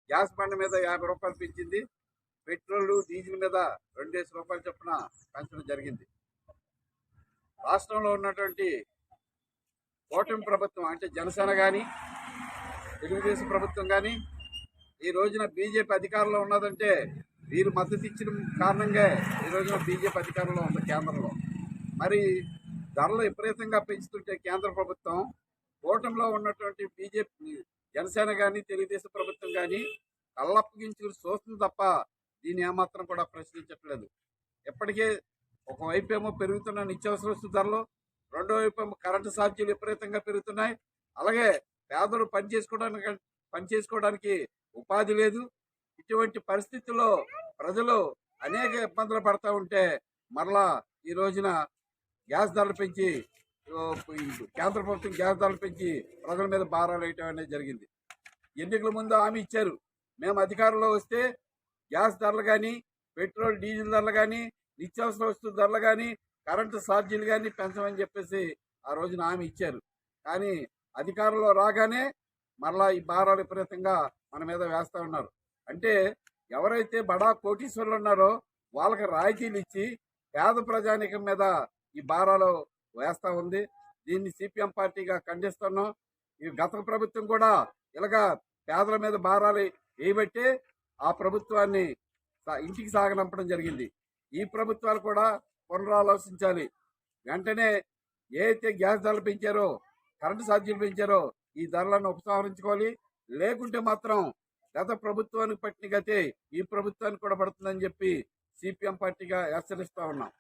Gas బండ మీద 50 రూపాయలు పెంచింది. పెట్రోల్ డీజిల్ మీద 2 రూపాయలు చొప్పున పెంచడం జరిగింది. రాష్ట్రంలో ఉన్నటువంటి కూటమి ప్రభుత్వం అంటే జనసేన కానీ తెలుగుదేశం ప్రభుత్వం కానీ ఈ రోజున బీజేపీ అధికారంలో ఉన్నదంటే వీరు మద్దతు ఇచ్చిన కారణంగా ఈ రోజున బీజేపీ అధికారంలో ఉంది కేంద్రంలో. మరి ధరలు విపరీతంగా పెంచుతుంటే కేంద్ర ప్రభుత్వం కూటమిలో ఉన్నటువంటి బీజేపీ జనసేన కానీ తెలుగుదేశం ప్రభుత్వం కానీ కళ్ళప్పగించుకుని చూస్తుంది తప్ప దీన్ని ఏమాత్రం కూడా ప్రశ్నించట్లేదు. ఇప్పటికే ఒకవైపు ఏమో పెరుగుతున్న నిత్యావసర వస్తు ధరలు, రెండో వైపు ఏమో కరెంటు ఛార్జీలు విపరీతంగా పెరుగుతున్నాయి. అలాగే పేదలు పనిచేసుకోవడానికి ఉపాధి లేదు. ఇటువంటి పరిస్థితుల్లో ప్రజలు అనేక ఇబ్బందులు పడతా ఉంటే మరలా ఈ రోజున గ్యాస్ ధరలు పెంచి కేంద్ర ప్రభుత్వం గ్యాస్ ధరలు పెంచి ప్రజల మీద భారాలు వేయటం అనేది జరిగింది. ఎన్నికల ముందు హామీ ఇచ్చారు, మేము అధికారంలో వస్తే గ్యాస్ ధరలు కానీ, పెట్రోల్ డీజిల్ ధరలు కానీ, నిత్యావసర వస్తువుల ధరలు కానీ, కరెంటు ఛార్జీలు కానీ పెంచమని చెప్పేసి ఆ రోజున హామీ ఇచ్చారు. కానీ అధికారంలో రాగానే మరలా ఈ భారాలు విపరీతంగా మన మీద వేస్తూ ఉన్నారు. అంటే ఎవరైతే బడా కోటీశ్వరులు ఉన్నారో వాళ్ళకి రాయితీలు ఇచ్చి పేద ప్రజానికం మీద ఈ భారాలు వేస్తూ ఉంది. దీన్ని సిపిఎం పార్టీగా ఖండిస్తున్నాం. ఈ గత ప్రభుత్వం కూడా ఇలాగా పేదల మీద భారాలు వేయబట్టే ఆ ప్రభుత్వాన్ని ఇంటికి సాగనంపడం జరిగింది. ఈ ప్రభుత్వాలు కూడా పునరాలోచించాలి. వెంటనే ఏ అయితే గ్యాస్ ధరలు పెంచారో, కరెంటు ఛార్జీలు పెంచారో ఈ ధరలను ఉపసంహరించుకోవాలి. లేకుంటే మాత్రం గత ప్రభుత్వానికి పట్టిన గతే ఈ ప్రభుత్వానికి కూడా పడుతుందని చెప్పి సిపిఎం పార్టీగా హెచ్చరిస్తా ఉన్నాం.